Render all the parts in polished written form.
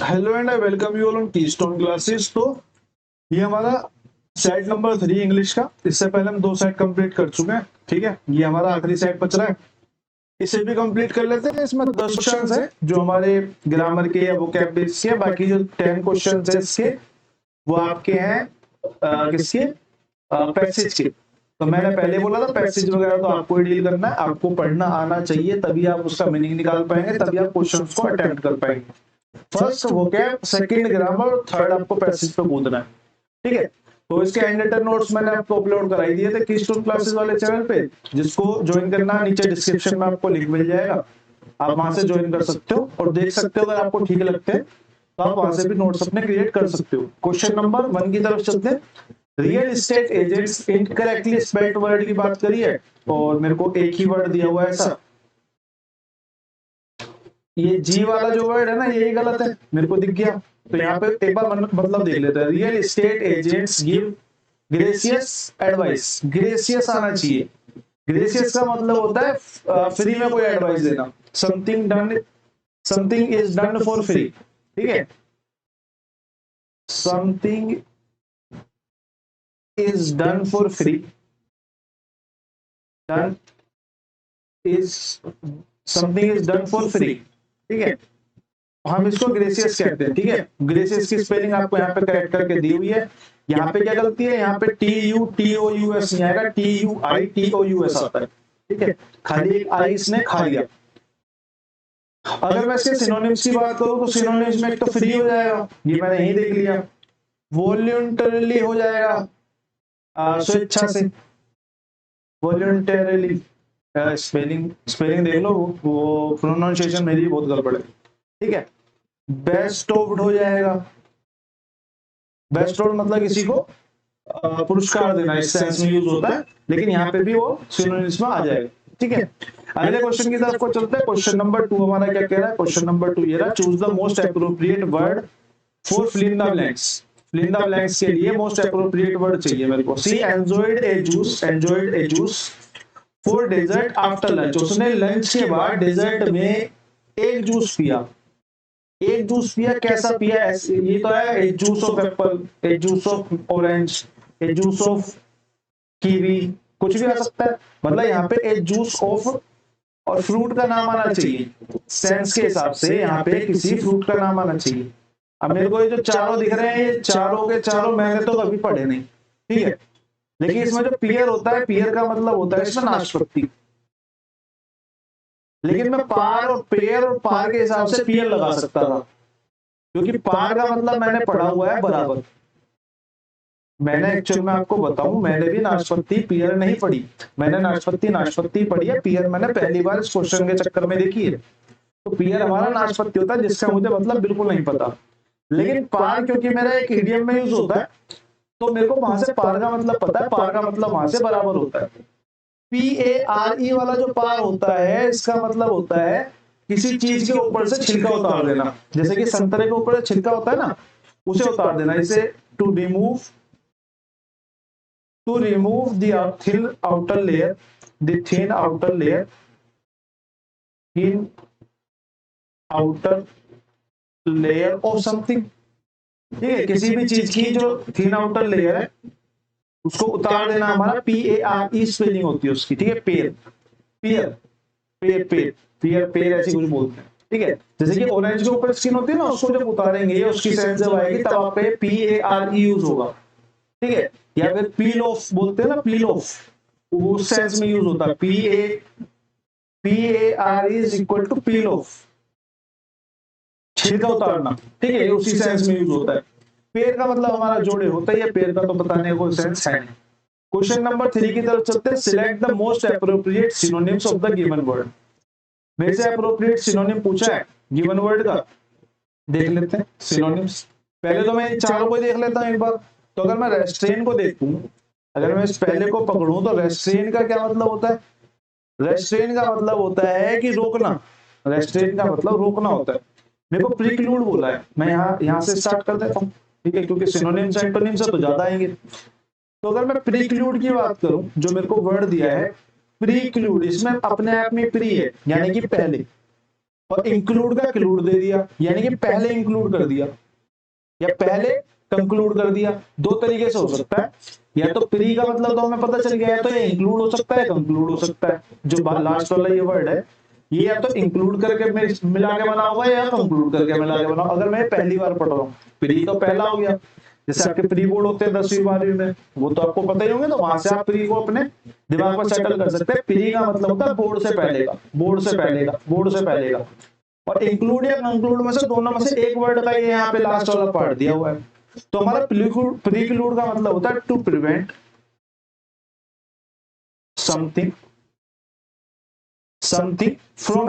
Hello and I welcome you all on keystone classes. तो ये हमारा सेट नंबर 3 इंग्लिश का। इससे पहले हम 2 सेट कंप्लीट कर चुके हैं। ठीक है, ये हमारा आखिरी सेट बच रहा है, इसे भी कंप्लीट कर लेते हैं। इसमें 10 क्वेश्चंस है जो हमारे ग्रामर के या वोकैबुलरी के। बाकी जो 10 क्वेश्चंस है इसके वो आपके हैं किसके, पैसेज के। तो मैंने पहले बोला था पैसेज वगैरह तो आपको ही डील करना है, आपको पढ़ना आना चाहिए, तभी आप उसका मीनिंग निकाल पाएंगे, तभी आप क्वेश्चंस को अटेम्प्ट कर पाएंगे। First vocab, second grammar, third आपको पैसेज पे कूदना है। ठीक है, तो इसके हैंड रिटन नोट्स मैंने आपको अपलोड कराई दिए थे कीस्टोन क्लासेस वाले चैनल पे। जिसको ज्वाइन करना है नीचे डिस्क्रिप्शन में आपको लिंक मिल जाएगा, आप वहां से ज्वाइन कर सकते हो और देख सकते हो। अगर आपको ठीक लगते हैं तो आप वहां से भी नोट्स अपने क्रिएट कर सकते हो। क्वेश्चन नंबर 1 की तरफ चलते हैं। Real estate agents incorrectly spelled word की बात करी है और मेरे को एक ही वर्ड दिया हुआ है ऐसा। ये जी वाला जो वर्ड है ना, यही गलत है, मेरे को दिख गया। तो यहाँ पे एक बार मतलब देख लेते हैं। Real estate agents give gracious advice. Gracious आना चाहिए। ग्रेसियस का मतलब होता है फ्री में कोई एडवाइस देना। Something done, something is done for free. ठीक है, something is done for free, done is, something is done for free. ठीक है, हम इसको ग्रेसियस कहते हैं। ठीक है, ग्रेसियस की स्पेलिंग आपको यहाँ पे करेक्ट करके दी हुई है। यहाँ पे क्या गलती है, यहाँ पे TUTOUS नहीं आएगा, TUITOUS आता है। ठीक है, खाली एक आई इसने खा लिया। अगर मैं इसके सिनोनिम्स की बात करूं तो सिनोनिम्स में एक तो फ्री हो जाएगा, ये मैंने यही देख लिया। वॉल्यूंटरली हो जाएगा स्वेच्छा से, वॉल्यूंटरली। स्पेलिंग स्पेलिंग देख लो, वो प्रोनाउंसिएशन मेरी बहुत गड़बड़ है। ठीक है, बेस्टोव्ड हो जाएगा। बेस्टोव्ड मतलब किसी को पुरस्कार देना, इस सेंस में यूज होता है, लेकिन यहाँ पे भी वो सिनोनिम्स में आ जाएगा। ठीक है, अगले क्वेश्चन की तरफ को चलते हैं। क्वेश्चन नंबर 2 हमारा क्या कह रहा है। क्वेश्चन नंबर 2 ये रहा, choose the most appropriate word for fill in the blanks. Fill in the blanks के लिए मोस्ट एप्रोप्रिएट वर्ड चाहिए मेरे को। She enjoyed a juice, enjoyed a juice for dessert after lunch. उसने लंच के बाद डेजर्ट में एक जूस पिया। एक जूस पिया, कैसा पिया, ये तो है a juice of apple, a juice of orange, a juice of kiwi, कुछ भी आ सकता है। मतलब यहाँ पे ए जूस ऑफ और फ्रूट का नाम आना चाहिए। सेंस के हिसाब से यहाँ पे किसी फ्रूट का नाम आना चाहिए। अब मेरे को ये जो चारों दिख रहे हैं, ये चारों के चारों मैंने तो कभी पढ़े नहीं। ठीक है, लेकिन इसमें जो पियर होता है, पियर का मतलब होता है इसमें नाशपाती। लेकिन मैं पार और पेयर और पार के हिसाब से पियर लगा सकता था, क्योंकि पार का मतलब मैंने पढ़ा हुआ है बराबर। मैंने एक्चुअल में आपको बताऊं, मैंने भी नाशपाती पियर नहीं पढ़ी। मैंने नाशपाती नाशपाती पढ़ी है, पियर मैंने पहली बार इस क्वेश्चन के चक्कर में देखी है। तो पियर हमारा नाशपाती होता है, जिसका मुझे मतलब बिल्कुल नहीं पता। लेकिन पार क्योंकि मेरा एक इडियम में यूज होता है, तो मेरे को वहां से पार का मतलब पता है। पार का मतलब वहां से बराबर होता है। PARE वाला जो पार होता है, इसका मतलब होता है किसी चीज के ऊपर से छिलका उतार देना। जैसे कि संतरे के ऊपर छिलका होता है ना, उसे उतार देना। इसे to remove, to remove the thin outer layer, the thin outer layer, thin outer layer of something। ठीक है, किसी भी चीज की जो thin outer layer है उसको उतार देना हमारा PARE स्पेलिंग होती है उसकी। ठीक है, pair pair pair pair pair pair ऐसी कुछ बोलते हैं। ठीक है, जैसे कि ऑरेंज के ऊपर स्किन होती है ना, उसको जब उतारेंगे उसकी सेंस जब आएगी तब आप पे PARE यूज होगा। ठीक है, या फिर पील ऑफ बोलते हैं ना, पील ऑफ, उस सेंस में यूज होता है। PAR is equal to peel off, छिलका उतारना। ठीक है, उसी सेंस में यूज होता है। पेड़ का मतलब हमारा जोड़े होता है, पेड़ का तो बताने को सेंस है नहीं। क्वेश्चन नंबर 3 की तरफ चलते हैं। Select the most appropriate synonyms of the given word. मेरे से एप्रोप्रिएट सिनोनिम पूछा है गिवन वर्ड का, देख लेते हैं सिनोनिम्स। पहले तो मैं चारों को देख लेता हूं एक बार। तो अगर मैं रेस्ट्रेन को देखूं, अगर मैं इस पहले को पकड़ूं, तो रेस्ट्रेन का क्या मतलब होता है। रेस्ट्रेन का मतलब होता है कि रोकना। रेस्ट्रेन का मतलब रोकना होता है। मेरे को प्रिक्लूड बोला है, मैं यहाँ से स्टार्ट कर देता हूँ। ठीक है, क्योंकि सिनोनिम्स एंटोनिम्स तो ज्यादा आएंगे। तो अगर मैं प्रिक्लूड की बात करूं, जो मेरे को वर्ड दिया है प्रिक्लूड, इसमें अपने आप में प्री है, यानी कि पहले। और इंक्लूड का क्लूड दे दिया, यानी कि पहले इंक्लूड कर दिया या पहले कंक्लूड कर दिया। दो तरीके से हो सकता है, या तो प्री का मतलब तो हमें पता चल गया है, तो ये इंक्लूड हो सकता है, कंक्लूड हो सकता है। जो लास्ट वाला ये वर्ड है ये या तो इंक्लूड करके मिला के बना हुआ है या कंक्लूड करके मिला के बना। अगर मैं पहली बार पढ़ रहा हूँ, प्री तो पहला हो गया, जैसे आपके प्री बोर्ड होते हैं 10वीं 12वीं में, वो तो आपको पता ही होंगे, तो वहां से आप प्री को अपने दिमाग पर सेटल कर सकते हैं। प्री का मतलब होता है बोर्ड से पहले का, बोर्ड से पहले का, बोर्ड से पहले का। और इंक्लूड या कंक्लूड में से दोनों में से एक वर्ड का ये यहाँ पे लास्ट वाला पार्ट दिया हुआ है। तो हमारा प्रीक्लूड का मतलब होता है to prevent something from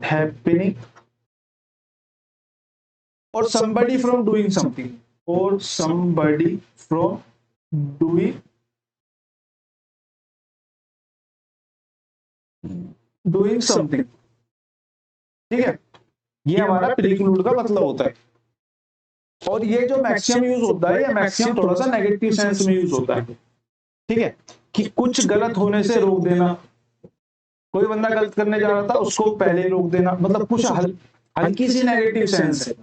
happening और somebody from doing something, or somebody from doing something। ठीक है, ये हमारा प्रीक्लूड का मतलब होता है। और ये जो मैक्सिमम यूज होता है, ये मैक्सिमम थोड़ा सा नेगेटिव सेंस में यूज होता है। ठीक है, कि कुछ गलत होने से रोक देना, कोई बंदा गलत करने जा रहा था उसको पहले रोक देना, मतलब कुछ हल्की सी नेगेटिव सेंस है,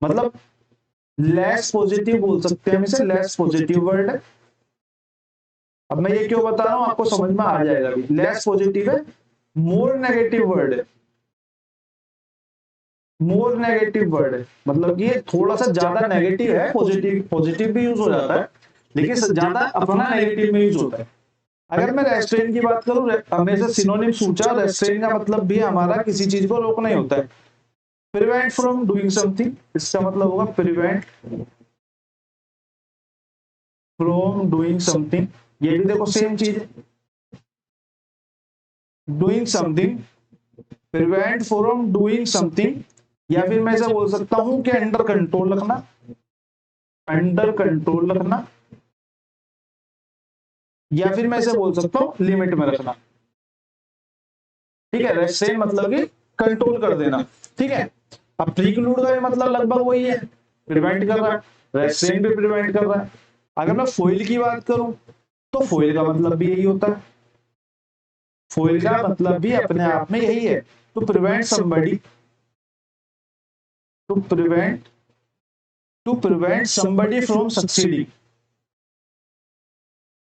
मतलब लेस पॉजिटिव बोल सकते हैं हम इसे, लेस पॉजिटिव वर्ड है। अब मैं ये क्यों बता रहा हूं, आपको समझ में आ जाएगा भी। लेस पॉजिटिव है, मोर नेगेटिव वर्ड है, मोर नेगेटिव वर्ड है, मतलब ये थोड़ा सा ज्यादा नेगेटिव है। पॉजिटिव भी यूज हो जाता है, लेकिन ज्यादा अपना नेगेटिव में यूज होता है। अगर मैं रेस्ट्रेन की बात करूं, हमेशा सिनोनिम पूछा, रेस्ट्रेन का मतलब भी हमारा किसी चीज को रोकना ही होता है। प्रिवेंट फ्रॉम डूइंग समथिंग, इसका मतलब होगा प्रिवेंट फ्रॉम डूइंग समथिंग। ये भी देखो सेम चीज है, doing something, prevent from doing something. या फिर मैं ऐसा बोल सकता हूं कि अंडर कंट्रोल रखना, अंडर कंट्रोल रखना, या फिर मैं ऐसे बोल सकता हूं लिमिट में रखना। ठीक है, रेस्ट्रेन मतलब कि कंट्रोल कर देना। ठीक है, अब प्रीक्लूड का भी मतलब लगभग वही है, प्रिवेंट कर रहा है, रेस्ट्रेन भी प्रिवेंट कर रहा है। अगर मैं फोइल की बात करूं तो फोइल का मतलब भी यही होता है, फोइल का मतलब भी अपने आप में यही है, to prevent somebody, to prevent somebody from succeeding,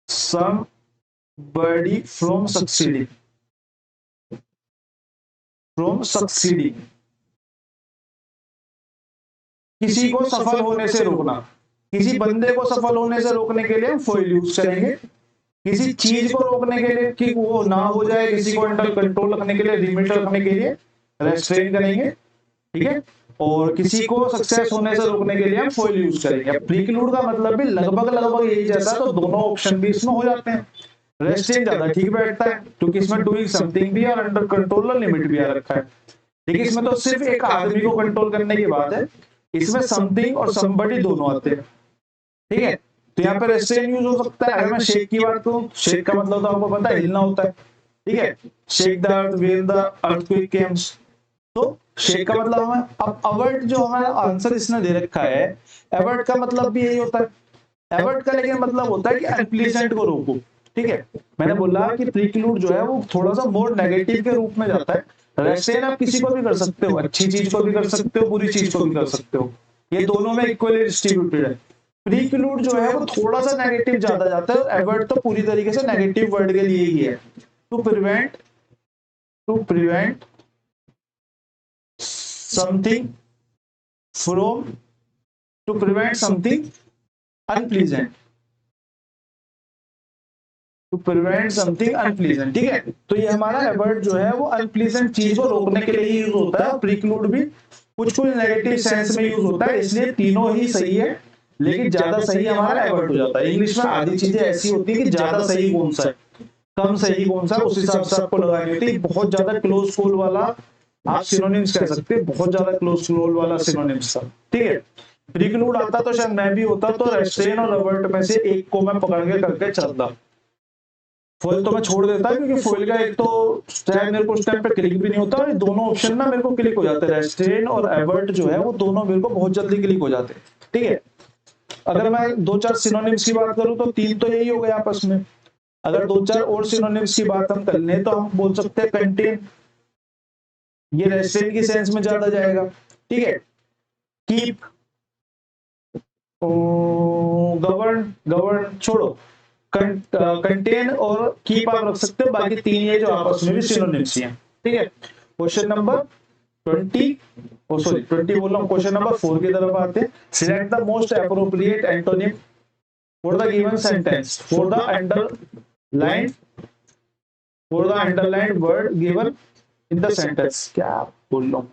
somebody from succeeding, from succeeding, किसी को सफल होने से रोकना, किसी बंदे को सफल होने से रोकने के लिए हम फोइल यूज करेंगे। किसी चीज को रोकने के लिए कि वो ना हो जाए, किसी को अंडर कंट्रोल रखने के लिए, लिमिट रखने के लिए रेस्ट्रेन करेंगे। ठीक है, और किसी को सक्सेस होने से रोकने के लिए हम फोइल यूज करेंगे। प्रीक्लूड का मतलब भी लगभग यही जैसा, तो दोनों ऑप्शन भी इसमें हो जाते हैं। रेस्ट्रेन ज्यादा ठीक बैठता है क्योंकि इसमें डूइंग समथिंग भी और अंडर कंट्रोल और लिमिट भी आ रखा है। ठीक है, इसमें तो सिर्फ एक आदमी को कंट्रोल करने की बात है, इसमें समथिंग और समबडी दोनों आते हैं। ठीक है, तो यहाँ पे रेस्ट्रेन यूज हो सकता है। अगर मैं शेक की बात करूं, शेक का मतलब तो आपको पता है हिलना होता है। ठीक है, shake the earth when the earthquake comes, तो शेक का मतलब हमें, अब अवर्ट जो हमारा आंसर इसने दे रखा है, अवर्ट का मतलब भी यही होता है। अवर्ट का लेकिन मतलब होता है कि अनप्लीजेंट को रोको। ठीक है, मैंने बोला कि प्रीक्लूड जो है वो थोड़ा सा मोर नेगेटिव के रूप में जाता है। रेस्ट्रेन आप किसी को भी कर सकते हो, अच्छी चीज को भी कर सकते हो, बुरी चीज को भी कर सकते हो, ये दोनों में इक्वली डिस्ट्रीब्यूटेड है। प्रीक्लूड जो है वो थोड़ा सा नेगेटिव ज्यादा जाता है, और अवॉइड तो पूरी तरीके से नेगेटिव वर्ड के लिए ही है। To prevent something from, to prevent something unpleasant, to prevent something unpleasant. ठीक है, तो ये हमारा अवॉइड जो है वो अनप्लीजेंट चीज को रोकने के लिए यूज होता है। प्रीक्लूड भी कुछ नेगेटिव सेंस में यूज होता है, इसलिए तीनों ही सही है, लेकिन ज्यादा सही हमारा अवॉइड हो जाता है। इंग्लिश में आधी चीजें ऐसी होती है कि ज्यादा सही कौन सा है, कम सही कौन सा, उस हिसाब से आपको लगानी होती है। बहुत ज्यादा क्लोज कॉल वाला आप सिनोनिम्स कह सकते हैं, बहुत ज्यादा क्लोज कॉल वाला सिनोनिम्स था। ठीक है, प्रीक्लूड आता तो शायद मैं भी होता, तो रेस्ट्रेन और अवॉइड में से एक को मैं पकड़ के करके चलता। फोइल तो मैं छोड़ देता क्योंकि फोइल का एक तो शायद मेरे को उस टाइम पे क्लिक भी नहीं होता, और दोनों ऑप्शन ना मेरे को क्लिक हो जाते हैं। रेस्ट्रेन और अवॉइड जो है वो दोनों मेरे को बहुत जल्दी क्लिक हो जाते हैं। ठीक है, अगर मैं 2-4 सिनोनिम्स की बात करूं तो 3 तो यही हो गए आपस में, अगर दो चार और सिनोनिम्स की बात हम कर लें तो हम बोल सकते हैं कंटेन, ये रेस्ट्रेंट की सेंस में ज्यादा जाएगा, ठीक है। कीप, गवर्न, गवर्न छोड़ो, कंटेन और कीप आप रख सकते हो, बाकी तीन ये जो आपस में भी सिनोनिम्स हैं, ठीक है। क्वेश्चन नंबर 20, सॉरी 20 बोल रहा हूँ, क्वेश्चन नंबर 4 की तरफ आते हैं। Select the most appropriate antonym for the given sentence for the underlined word given in the sentence. क्या बोल रहा हूँ,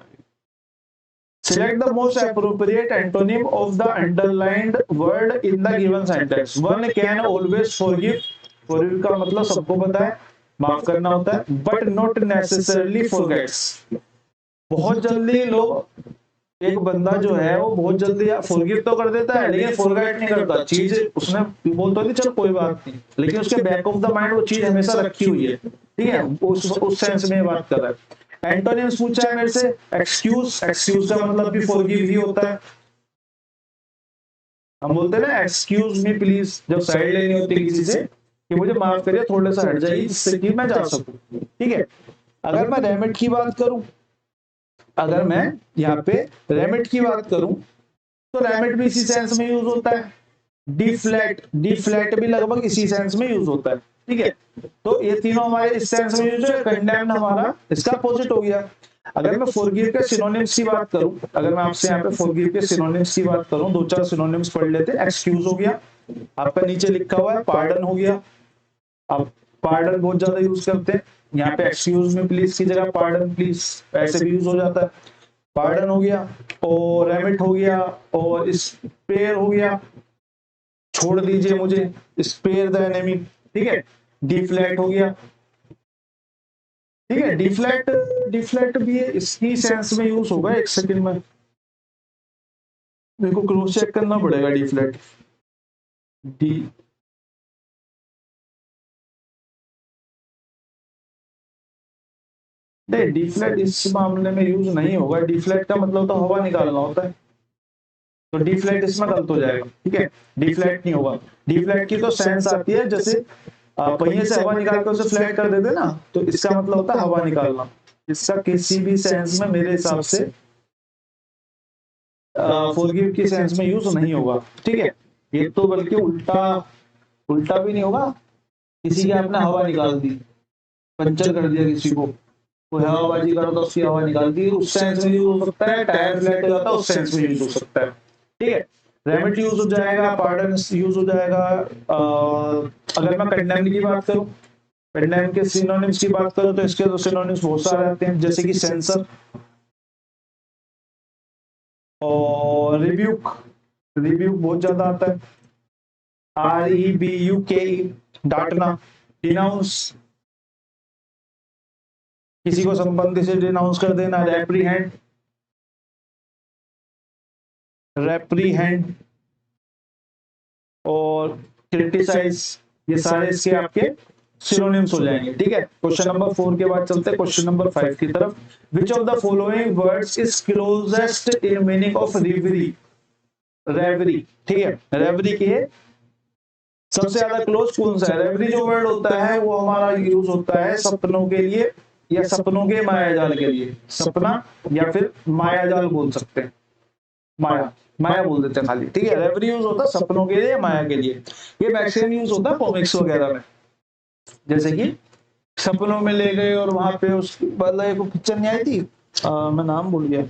select the most appropriate antonym of the underlined word in the given sentence. One can always forgive, forgive का मतलब सबको पता है, माफ करना होता है, but not necessarily forgets। बहुत जल्दी लोग, एक बंदा जो है वो बहुत जल्दी फॉरगिव तो कर देता है लेकिन फॉरगेट नहीं करता। चीज उसने बोलता है चल कोई बात नहीं, लेकिन उसके बैक ऑफ द माइंड वो चीज हमेशा रखी हुई है, ठीक है। उस सेंस में बात कर रहा है। एंटोनिम्स पूछा है मेरे से, एक्सक्यूज, एक्सक्यूज का मतलब भी फॉरगिव ही होता है। हम बोलते हैं ना एक्सक्यूज मी प्लीज, जब साइड लेनी होती है किसी से कि मुझे माफ करिए थोड़ा सा हट जाइए जिससे कि मैं जा सकूं, ठीक है। अगर मैं रेमिट की बात करूं, अगर मैं यहाँ पे रेमिट की बात करूं तो रेमिट भी इसी सेंस में यूज होता है। डिफ्लेक्ट, डिफ्लेक्ट भी लगभग इसी सेंस में यूज होता है, ठीक है। तो ये तीनों हमारे इस सेंस में यूज है। कंडेम्न हमारा इसका अपोजिट हो गया। अगर मैं फॉरगिव के सिनोनिम्स की बात करूं, अगर मैं आपसे यहाँ पे फॉरगिव के सिनोनिम्स की बात करूं, दो चार सिनोनिम्स पढ़ लेते हैं। एक्सक्यूज हो गया, आपका नीचे लिखा हुआ है। पार्डन हो गया, आप पार्डन बहुत ज्यादा यूज करते हैं, यहाँ पे एक्सक्यूज में प्लीज की जगह पार्डन प्लीज ऐसे भी यूज हो जाता है। पार्डन हो गया, और रेमिट हो गया, और स्पेयर हो गया, छोड़ दीजिए मुझे, स्पेयर द एनिमी, ठीक है। डिफ्लेक्ट हो गया, ठीक है। डिफ्लेक्ट, डिफ्लेक्ट भी इसकी सेंस में यूज होगा। एक सेकंड में मेरे को क्रॉस चेक करना पड़ेगा। डिफ्लेक्ट, डी नहीं, डिफ्लेक्ट इस मामले में यूज नहीं होगा। डिफ्लेक्ट का मतलब तो हवा निकालना होता है, तो डिफ्लेक्ट इसमें गलत हो जाएगा, ठीक है। डिफ्लेक्ट नहीं होगा। डिफ्लेक्ट की तो सेंस आती है जैसे पहिए से हवा निकाल कर उसे फ्लैट कर देते ना, तो इसका मतलब होता है हवा निकालना। इसका किसी भी सेंस में मेरे हिसाब से फॉरगिव की सेंस में यूज नहीं होगा, ठीक है। ये तो बल्कि उल्टा, उल्टा भी नहीं होगा। किसी की आपने हवा निकाल दी, पंचर कर दिया किसी को, कोई हवाबाजी करो तो उसकी हवा निकाल दी, उस सेंस में यूज हो सकता है। टायर फ्लैट हो जाता है, उस सेंस में यूज हो सकता है, ठीक है। रेमिट यूज हो जाएगा, पार्डन यूज हो जाएगा। अगर मैं कंडेम्न की बात करूं, कंडेम्न के सिनोनिम्स की बात करूं तो इसके तो सिनोनिम्स बहुत सारे आते हैं, जैसे कि सेंसर और रिब्यूक, रिब्यूक बहुत ज्यादा आता है। REBUK, डांटना। डिनाउंस, किसी को संबंधी से डिनाउंस कर देना। रेप्रीहेंड, रेप्रीहेंड और क्रिटिसाइज, ये सारे इसके आपके सिनोनिम्स हो जाएंगे, ठीक है। क्वेश्चन नंबर 4 के बाद चलते हैं क्वेश्चन नंबर 5 की तरफ। Which of the following words is closest in meaning of reverie, reverie, ठीक है। रेवरी के सबसे ज्यादा क्लोज कौन सा है? रेवरी जो वर्ड होता है वो हमारा यूज होता है सपनों के लिए, या सपनों के मायाजाल के लिए। सपना या फिर मायाजाल बोल सकते हैं, माया, माया बोल देते हैं खाली, ठीक है। रेवरी यूज होता है सपनों के लिए, माया के लिए। ये मैक्सिमम यूज होता है कॉमिक्स वगैरह में, जैसे कि सपनों में ले गए और वहां पे उस मतलब एक पिक्चर नहीं आई थी, मैं नाम भूल गया,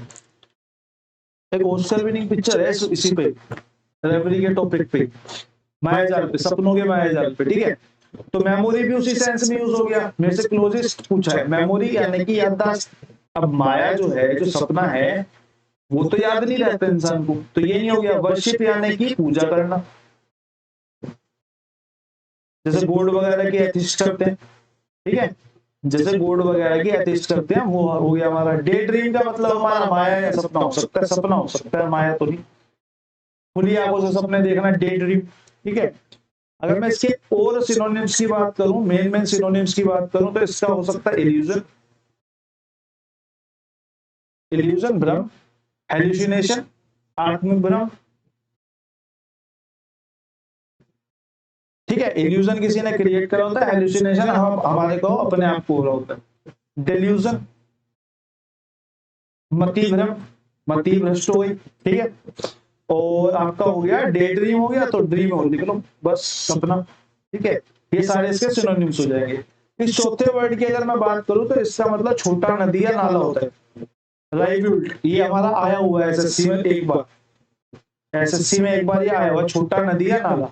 एक ऑस्कर विनिंग पिक्चर है इसी पे, रेवरी के टॉपिक पे, मायाजाल पे, सपनों के मायाजाल पे, ठीक है। तो मेमोरी भी उसी सेंस में यूज हो गया। मेरे से क्लोजेस्ट पूछा है, मेमोरी यानी कि याददाश्त। अब माया जो है, जो सपना है, वो तो याद नहीं रहता इंसान को, तो ये नहीं हो गया। वर्शिप यानी कि पूजा करना, जैसे गॉड वगैरह की एथिस्ट करते हैं, ठीक है। जैसे गॉड वगैरह की एथिस्ट करते हैं, वो हो गया हमारा। डे ड्रीम का मतलब हमारा माया या सपना हो सकता है, सपना हो सकता है, माया तो नहीं। खुली आंखों से सपने देखना, डे ड्रीम, ठीक है। अगर मैं इसके और सिनोनिम्स की बात करूं, मेन सिनोनिम्स की बात करूं, तो इसका हो सकता है इल्यूजन, इल्यूजन भ्रम, हेल्यूसिनेशन आत्मिक भ्रम, ठीक है, इल्यूजन किसी ने क्रिएट करा होता है, हेलुसिनेशन हम हमारे को अपने आप को हो रहा होता है। डेल्यूजन मति भ्रम, मति भ्रष्ट हो गई, ठीक है। और आपका हो गया डे ड्रीम हो गया, तो ड्रीम हो लिख लो बस, सपना, ठीक है। ये सारे इसके सिनोनिम्स हो जाएंगे। इस चौथे वर्ड की अगर मैं बात करूं तो इसका मतलब छोटा नदी या नाला होता है। राइव्यूल्ट, ये हमारा आया हुआ है एसएससी में एक बार, एसएससी में एक बार ये आया हुआ, छोटा नदी या नाला,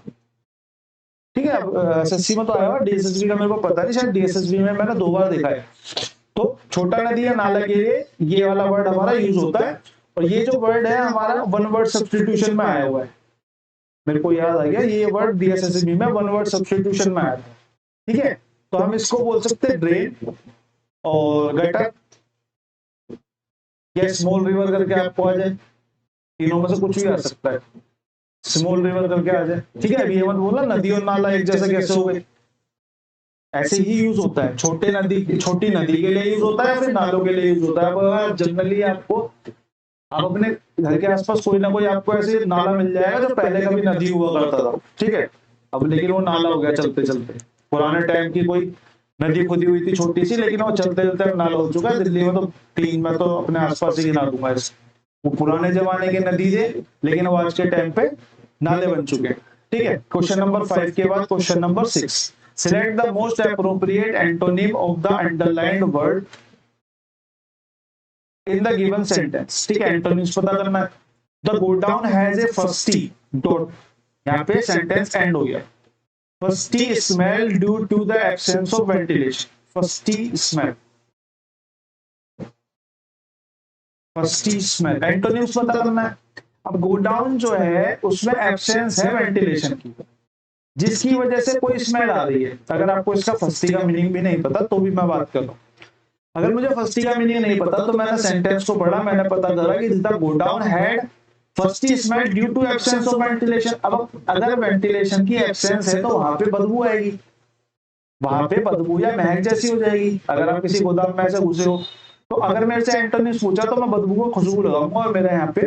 ठीक है। अब एसएससी में तो आया हुआ, डीएसएसबी का मेरे को पता नहीं, शायद डीएसएसबी में मैंने 2 बार देखा है। तो छोटा नदी या नाला के लिए ये वाला वर्ड हमारा यूज होता है। और ये जो वर्ड है हमारा वन वर्ड सब्स्टिट्यूशन में आया हुआ है, मेरे को याद आ गया, ये वर्ड डीएसएसबी में वन वर्ड सब्स्टिट्यूशन में आया था, ठीक है। तो हम इसको बोल सकते हैं ड्रेन और गटर या स्मॉल रिवर करके आपको आ जाए, तीनों में से कुछ भी आ सकता है, स्मॉल रिवर करके आ जाए, ठीक है। अभी ये मत बोला नदी और नाला एक जैसे कैसे हो गए, ऐसे ही यूज होता है। छोटे नदी, छोटी नदी के लिए यूज होता है, फिर नालों के लिए यूज होता है। अब जनरली आपको, आप अपने घर के आसपास कोई ना कोई आपको ऐसे नाला मिल जाएगा जो पहले कभी नदी हुआ करता था, ठीक है। अब लेकिन वो नाला हो गया चलते चलते, पुराने टाइम की कोई नदी खुदी हुई थी छोटी सी, लेकिन वो चलते चलते नाला हो चुका है। दिल्ली में तो 3, मैं तो अपने आसपास ही गिना दूंगा इसको, वो पुराने जमाने के नदी थे, लेकिन वो आज के टाइम पे नाले बन चुके हैं, ठीक है। क्वेश्चन नंबर 5 के बाद question number 6, select the most appropriate antonym of the underlined word in the given sentence, ठीक है। एंटोनिम्स पता करना है। The godown has a fusty dot, यहाँ पे सेंटेंस एंड हो गया। Fusty smell due to the absence of ventilation, fusty smell, fusty smell, antonyms पता करना है। अब गोडाउन जो है उसमें एब्सेंस है वेंटिलेशन की, जिसकी वजह से कोई स्मेल आ रही है। अगर आपको इसका फस्टी का मीनिंग भी नहीं पता तो भी मैं बात कर रहा हूं। अगर मुझे फस्टी का मीनिंग नहीं पता तो मैंने सेंटेंस को पढ़ा, मैंने पता करा कि the godown had fusty smell due to absence of ventilation. अब अगर वेंटिलेशन की एब्सेंस है तो वहां पे बदबू आएगी, वहां पे बदबू या महक जैसी हो जाएगी। अगर आप किसी गोदाम में ऐसे घुसे हो तो अगर मेरे से एंटोनिम्स पूछा तो मैं बदबू को खुशबू लगाऊंगा और मेरे यहाँ पे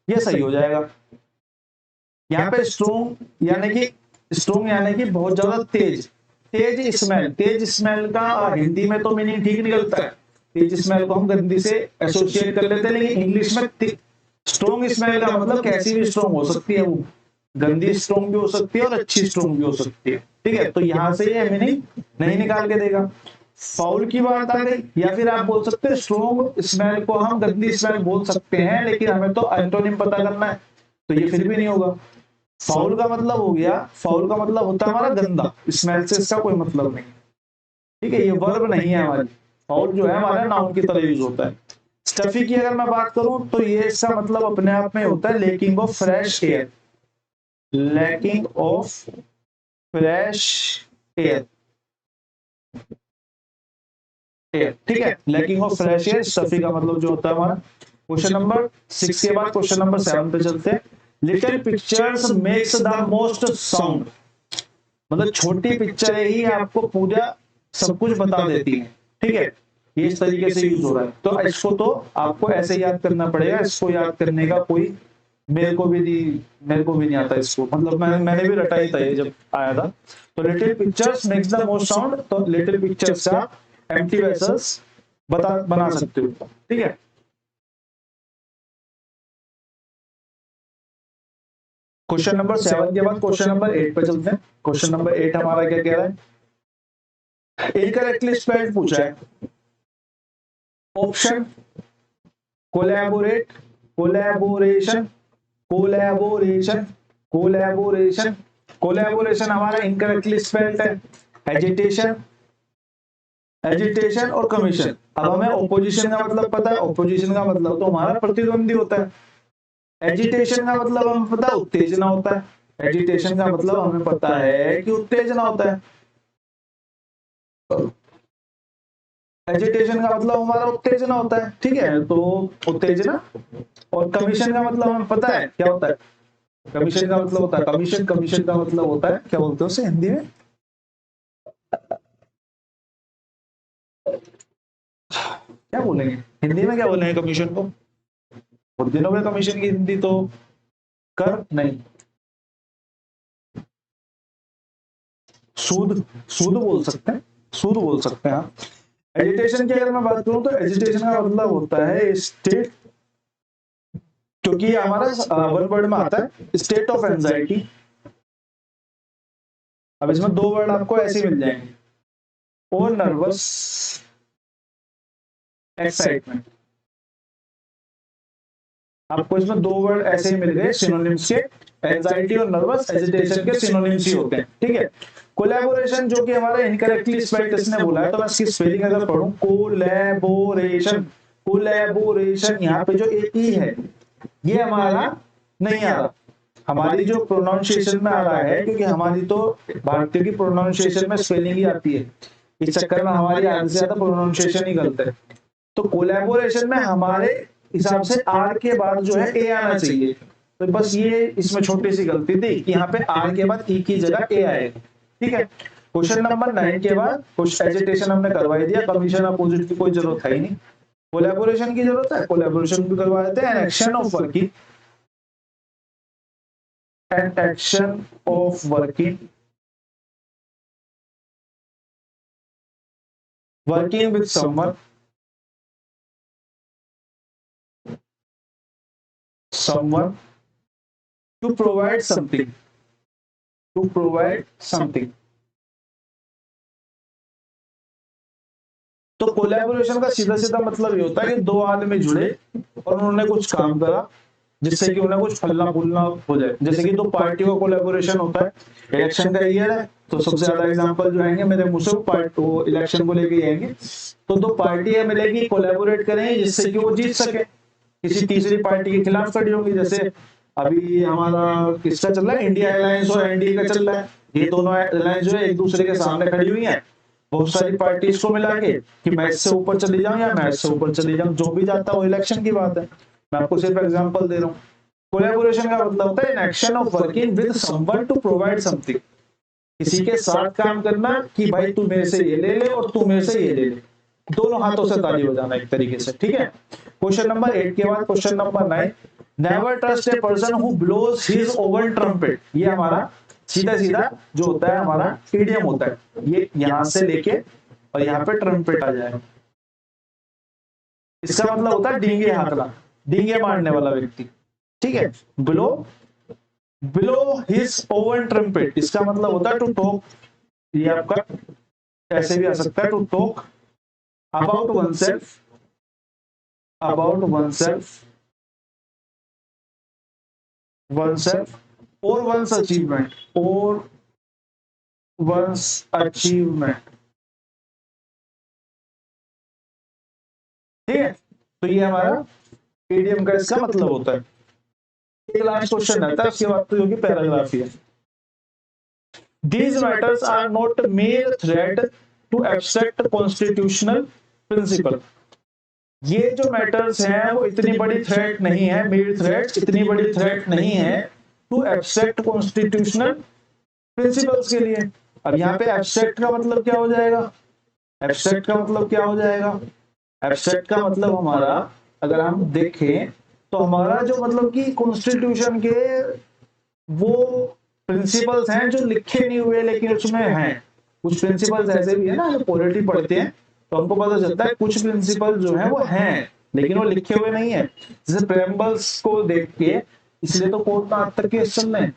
ये सही हो जाएगा। यहाँ पे स्ट्रोंग यानी कि, स्ट्रोंग यानी कि बहुत ज्यादा तेज, तेज स्मेल, तेज स्मेल का हिंदी में तो मीनिंग ठीक निकलता है, तेज स्मेल को हम गंदी से एसोसिएट कर लेते हैं, लेकिन इंग्लिश में स्ट्रोंग स्मेल का मतलब कैसी भी स्ट्रोंग हो सकती है, वो गंदी स्ट्रोंग भी हो सकती है और अच्छी स्ट्रोंग भी हो सकती है, ठीक है। तो यहां से ये मीनिंग नहीं निकाल के देगा। फाउल की बात आ गई, या फिर आप बोल सकते हैं स्ट्रोंग स्मेल को हम गंदी स्मेल बोल सकते हैं, लेकिन हमें तो एंटोनिम पता करना है, तो ये फिर भी नहीं होगा। फाउल का मतलब हो गया, फाउल का मतलब होता है हमारा गंदा, स्मेल से इसका कोई मतलब नहीं, ठीक है। ये वर्ब नहीं है हमारी, फाउल जो है हमारा नाउन की तरह यूज होता है। स्टफी की अगर मैं बात करूं तो ये इसका मतलब अपने आप में होता है lacking of fresh air, lacking of fresh air, ठीक है। Lacking of fresh air stuffy का मतलब जो होता है हमारा। क्वेश्चन नंबर 6 के बाद क्वेश्चन नंबर 7 पे चलते हैं। Little pictures makes the most sound, मतलब छोटी पिक्चर ही आपको पूरा सब कुछ बता देती है, ठीक है। ये इस तरीके से यूज हो रहा है, तो इसको तो आपको ऐसे याद करना पड़ेगा। इसको याद करने का कोई, मेरे को भी नहीं आता इसको, मतलब मैंने भी रटा ही था ये जब आया था। तो little pictures makes the most sound, तो लिटिल पिक्चर्स का एम्प्टी वेसल्स बना सकते हो, ठीक है। क्वेश्चन नंबर 7 के बाद क्वेश्चन नंबर 8 पे चलते हैं। क्वेश्चन नंबर 8 हमारा क्या कह रहा है, इनकरेक्टली स्पेल्ड पूछा है। Option collaborate, collaboration, collaboration, collaboration, collaboration हमारा इनकरेक्टली स्पेल्ड है। एजिटेशन, एजिटेशन और कमीशन। अब हमें ओपोजिशन का मतलब पता है, ओपोजिशन का मतलब तो हमारा प्रतिद्वंदी होता है। एजिटेशन का मतलब हमें पता है उत्तेजना होता है, एजिटेशन का मतलब हमें पता है कि उत्तेजना होता है, एजिटेशन का मतलब हमारा उत्तेजना होता है, ठीक है। तो उत्तेजना, और कमीशन का मतलब हमें पता है क्या होता है, कमीशन का मतलब होता है कमीशन, कमीशन का मतलब होता है, क्या बोलते हैं उसे हिंदी में, क्या बोलेंगे हिंदी में, क्या बोलेंगे कमीशन को, बहुत दिनों में कमीशन की हिंदी तो कर नहीं, सूद सूद बोल सकते हैं, सूद बोल सकते हैं आप। एजिटेशन की अगर मैं बात करूं तो एजिटेशन का मतलब होता है स्टेट, क्योंकि ये हमारा वन वर्ड में आता है स्टेट ऑफ एंजाइटी। अब इसमें दो वर्ड आपको ऐसे मिल जाएंगे, और नर्वस एक्साइटमेंट। आपको इसमें दो वर्ड ऐसे ही मिल गए सिनोनिम्स के, एंजाइटी और नर्वस एजिटेशन के सिनोनिम्स ही होते हैं, ठीक है। कोलैबोरेशन जो कि हमारा इनकरेक्टली स्पेल्ड इसने बोला है, तो मैं इसकी स्पेलिंग अगर पढूं, कोलैबोरेशन, कोलैबोरेशन, यहाँ पे जो ए है ये हमारा नहीं आ रहा, हमारी जो प्रोनाउंसिएशन में आ रहा है, क्योंकि हमारी तो भारतीय की प्रोनाउंसिएशन में स्पेलिंग ही आती है, इस चक्कर में हमारी आधे से ज्यादा प्रोनाउंसिएशन ही गलत है। तो कोलैबोरेशन में हमारे हिसाब से आर के बाद जो है ए आना चाहिए, तो बस ये इसमें छोटी सी गलती थी कि यहाँ पे आर के बाद ई की जगह ए आएगा, ठीक है। क्वेश्चन नंबर 9 के बाद कुछ एजिटेशन हमने करवाई दिया, कमीशन अपोजिट की कोई जरूरत है ही नहीं, कोलैबोरेशन की जरूरत है, कोलैबोरेशन भी करवा देते हैं। Action of working, and action of working, working with someone, someone to provide something, to provide something। तो कोलैबोरेशन का सीधा सीधा मतलब ये होता है कि दो आदमी जुड़े और उन्होंने कुछ काम करा जिससे कि उन्हें कुछ फलना फूलना हो जाए। जैसे कि दो पार्टी का कोलैबोरेशन होता है, इलेक्शन का ईयर है तो सबसे ज्यादा एग्जांपल जो आएंगे मेरे मुंह से वो इलेक्शन को लेके आएंगे, तो दो पार्टियां मिलेगी, कोलैबोरेट करेंगे जिससे कि वो जीत सके, किसी तीसरी पार्टी के खिलाफ खड़ी होगी। जैसे अभी हमारा किसका चल रहा है, इंडिया अलायंस और एनडीए का चल रहा है, ये दोनों अलायंस जो है एक दूसरे के सामने खड़ी हुई है, बहुत सारी पार्टीज को मिला के कि मैं इससे ऊपर चली जाऊं या मैं इससे ऊपर चली जाऊं, जो भी जाता है वो इलेक्शन की बात है, मैं आपको सिर्फ एग्जांपल दे रहा हूं। कोलैबोरेशन का मतलब होता है an action of working with someone to provide something, किसी के साथ काम करना कि भाई तू मेरे से ये ले ले और तू मेरे से ये ले ले, दोनों हाथों से ताली बजाना एक तरीके से, ठीक है। क्वेश्चन नंबर 8 के बाद question number 9, never trust a person who blows his own trumpet. ये हमारा सीधा सीधा जो होता है हमारा इडियम होता है, ये यहां से लेके और यहाँ पे ट्रम्पेट आ जाएगा, इसका मतलब होता है डींगे हाथला, डींगे मारने वाला व्यक्ति, ठीक है। Blow, blow his own trumpet, इसका मतलब होता है टू टॉक, ये आपका ऐसे भी आ सकता है, to talk about oneself, about oneself, oneself or one's achievement, or one's achievement, ठीक है। तो ये हमारा इडियम का इसका मतलब होता है। एक लास्ट क्वेश्चन रहता है, उसके बाद तो जो कि पैराग्राफ ही है। These matters are not mere threat to abstract constitutional principle, ये जो मैटर्स हैं वो इतनी बड़ी थ्रेट नहीं है, मेड थ्रेट इतनी बड़ी थ्रेट नहीं है टू एब्स्ट्रैक्ट कॉन्स्टिट्यूशनल प्रिंसिपल्स के लिए। अब यहाँ पे एब्स्ट्रैक्ट का मतलब क्या हो जाएगा, एब्स्ट्रैक्ट का मतलब क्या हो जाएगा, एब्स्ट्रैक्ट का मतलब हमारा अगर हम देखें तो हमारा जो मतलब कि कॉन्स्टिट्यूशन के वो प्रिंसिपल्स हैं जो लिखे नहीं हुए लेकिन उसमें हैं, कुछ प्रिंसिपल्स ऐसे भी है ना, जो पॉलिटी पढ़ते हैं तो हमको पता चलता है कुछ प्रिंसिपल जो है वो हैं लेकिन वो लिखे हुए नहीं है। जैसे प्रेम्बल्स को देख के, इसलिए तो कोर्ट में आज तक केस चल रहे हैं,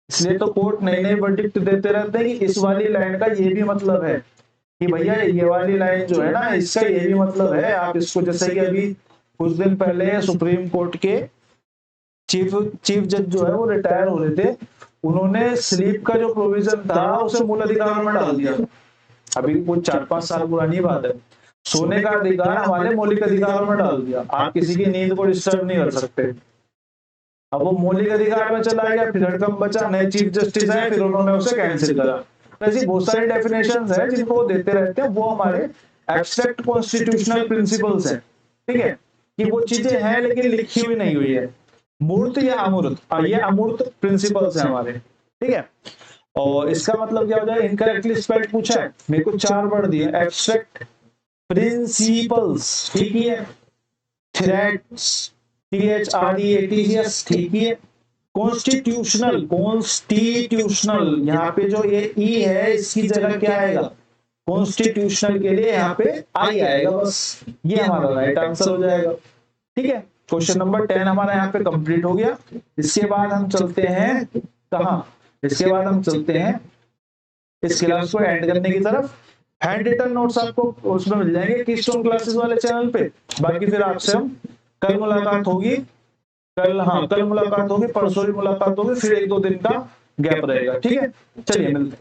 इसलिए तो कोर्ट नए नए वर्डिक्ट देते रहते हैं कि इस वाली लाइन का ये भी मतलब है कि भैया ये वाली लाइन जो है ना इसका ये भी मतलब है, आप इसको, जैसे कि अभी कुछ दिन पहले सुप्रीम कोर्ट के चीफ जज जो है वो रिटायर हो रहे थे, उन्होंने स्लीप का जो प्रोविजन था उसे मूल अधिकार में डाल दिया। अभी कुछ 4-5 साल पुरानी बात है, सोने का अधिकार हमारे मौलिक अधिकारों में डाल दिया, आप किसी की नींद को डिस्टर्ब नहीं कर सकते। अब वो मौलिक अधिकार में चला गया, फिर हड़कंप बचा, नए चीफ जस्टिस आए, फिर उन्होंने उसे कैंसिल करा। तो ऐसी बहुत सारी डेफिनेशंस है जिनको वो देते रहते हैं, वो हमारे एब्स्ट्रैक्ट कॉन्स्टिट्यूशनल प्रिंसिपल्स हैं, ठीक है, कि वो चीजें हैं लेकिन लिखी हुई नहीं हुई है, मूर्त या अमूर्त, ये अमूर्त प्रिंसिपल्स हैं हमारे, ठीक है। और इसका मतलब क्या हो जाए, इनकरेक्टली स्पेल्ड पूछा है, मेरे को 4 वर्ड दिए, एब्स्ट्रैक्ट प्रिंसिपल्स, ठीक है, थ्रेट्स THREATS, ठीक है, कॉन्स्टिट्यूशनल, कॉन्स्टिट्यूशनल, यहाँ पे जो ये ई है इसकी जगह क्या आएगा, कॉन्स्टिट्यूशनल के लिए यहाँ पे आई आएगा, बस ये हमारा राइट आंसर हो जाएगा। ठीक है, क्वेश्चन नंबर 10 हमारा यहाँ पे कंप्लीट हो गया। इसके बाद हम चलते हैं कहाँ, इसके बाद हम चलते हैं इस क्लास को एंड करने की तरफ। हैंड रिटन नोट्स आपको उसमें मिल जाएंगे कीस्टोन क्लासेस वाले चैनल पे। बाकी फिर आपसे हम कल मुलाकात होगी, कल मुलाकात होगी, परसों भी मुलाकात होगी, फिर 1-2 दिन का गैप रहेगा। ठीक है, चलिए मिलते हैं।